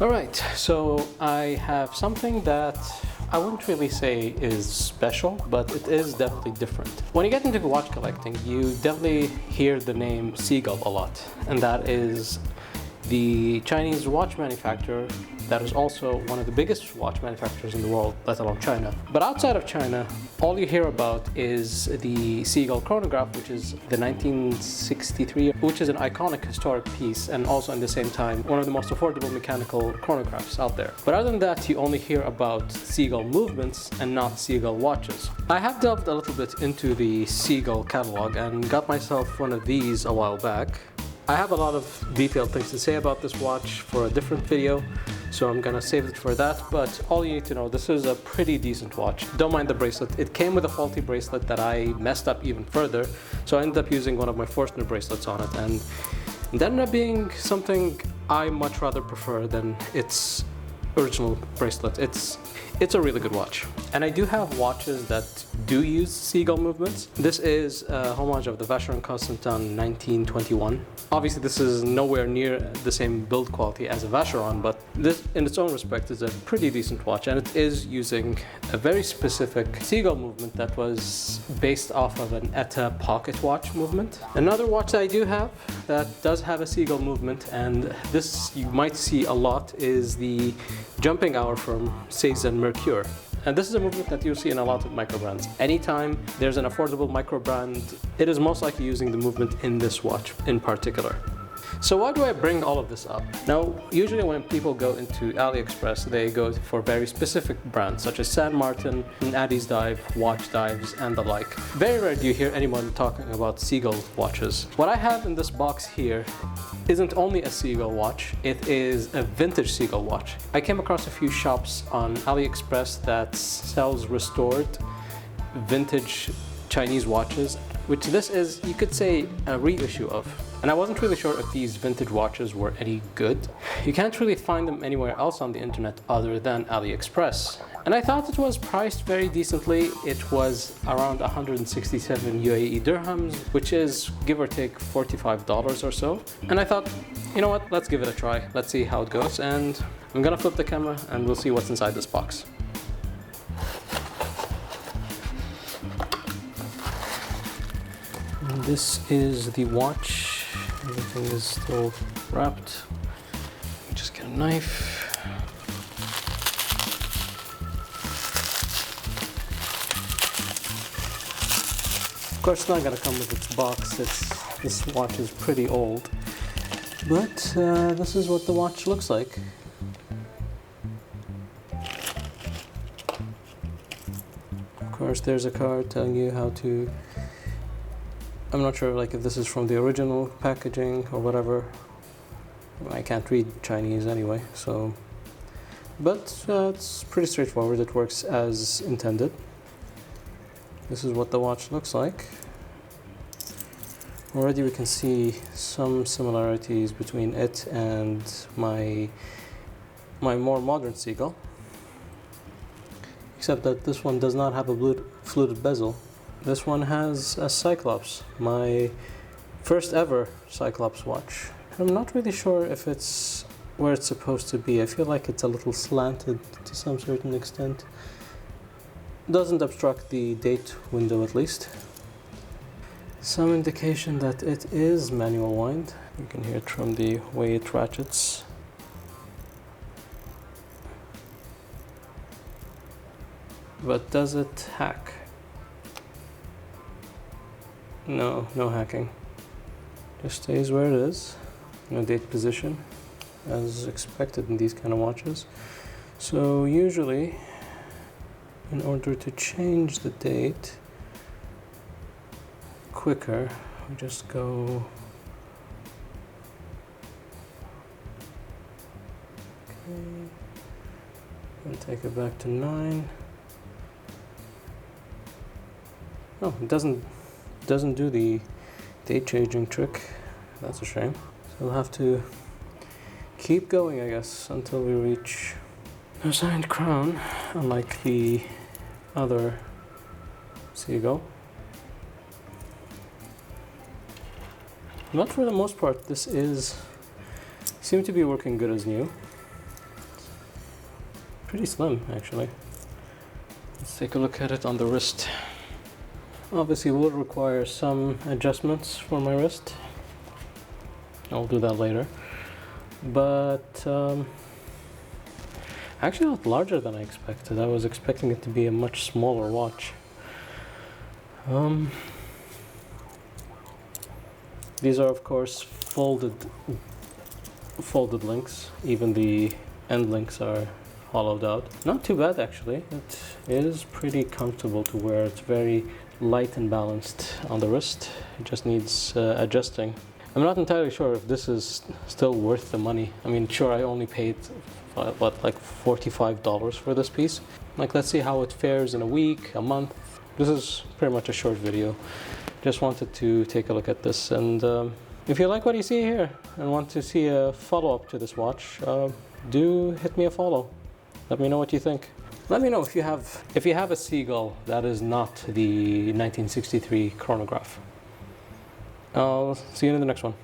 Alright, so I have something that I wouldn't really say is special, but it is definitely different. When you get into watch collecting, you definitely hear the name Sea-Gull a lot, and that is the Chinese watch manufacturer that is also one of the biggest watch manufacturers in the world, let alone China. But outside of China, all you hear about is the Sea-Gull chronograph, which is the 1963, which is an iconic historic piece and also at the same time one of the most affordable mechanical chronographs out there. But other than that, you only hear about Sea-Gull movements and not Sea-Gull watches. I have delved a little bit into the Sea-Gull catalog and got myself one of these a while back. I have a lot of detailed things to say about this watch for a different video, so I'm gonna save it for that, but all you need to know, this is a pretty decent watch. Don't mind the bracelet. It came with a faulty bracelet that I messed up even further, so I ended up using one of my Forstner bracelets on it, and that ended up being something I much rather prefer than its original bracelet. It's a really good watch. And I do have watches that do use Sea-Gull movements. This is a homage of the Vacheron Constantin 1921. Obviously this is nowhere near the same build quality as a Vacheron, but this in its own respect is a pretty decent watch, and it is using a very specific Sea-Gull movement that was based off of an ETA pocket watch movement. Another watch that I do have that does have a Sea-Gull movement, and this you might see a lot, is the jumping hour from Cezanne Mercure. And this is a movement that you'll see in a lot of micro brands. Anytime there's an affordable micro brand, it is most likely using the movement in this watch in particular. So why do I bring all of this up? Now, usually when people go into AliExpress, they go for very specific brands such as San Martin, Addy's Dive, Watch Dives, and the like. Very rare do you hear anyone talking about Sea-Gull watches. What I have in this box here isn't only a Sea-Gull watch, it is a vintage Sea-Gull watch. I came across a few shops on AliExpress that sells restored vintage Chinese watches, which this is, you could say, a reissue of. And I wasn't really sure if these vintage watches were any good. You can't really find them anywhere else on the internet other than AliExpress. And I thought it was priced very decently. It was around 167 UAE dirhams, which is give or take $45 or so. And I thought, you know what, let's give it a try. Let's see how it goes. And I'm gonna flip the camera and we'll see what's inside this box. And this is the watch. Everything is still wrapped. Just get a knife. Of course, it's not gonna come with its box. This watch is pretty old, but this is what the watch looks like. Of course, there's a card telling you how to. I'm not sure like if this is from the original packaging or whatever. I can't read Chinese anyway, so. But it's pretty straightforward. It works as intended. This is what the watch looks like. Already we can see some similarities between it and my more modern Sea-Gull. Except that this one does not have a fluted bezel. This one has a Cyclops, my first ever Cyclops watch. I'm not really sure if it's where it's supposed to be. I feel like it's a little slanted to some certain extent. Doesn't obstruct the date window at least. Some indication that it is manual wind. You can hear it from the way it ratchets. But does it hack? No, no hacking. Just stays where it is, in a date position, as expected in these kind of watches. So usually, in order to change the date quicker, we just go. Okay, and take it back to 9. Oh, it doesn't do the date changing trick. That's a shame. So we'll have to keep going, I guess, until we reach the signed crown, unlike the other Sea-Gull. But for the most part, this seems to be working good as new. pretty slim actually. Let's take a look at it on the wrist. Obviously will require some adjustments for my wrist. I'll do that later. But actually a lot larger than I expected. I was expecting it to be a much smaller watch. These are of course folded links. Even the end links are hollowed out. Not too bad actually. It is pretty comfortable to wear. It's very light and balanced on the wrist. It just needs adjusting. I'm not entirely sure if this is still worth the money. I mean, sure, I only paid what, like $45 for this piece. Like, let's see how it fares in a week, a month. This is pretty much a short video. Just wanted to take a look at this, and if you like what you see here and want to see a follow-up to this watch, do hit me a follow. Let me know what you think. Let me know if you have a Sea-Gull that is not the 1963 chronograph. I'll see you in the next one.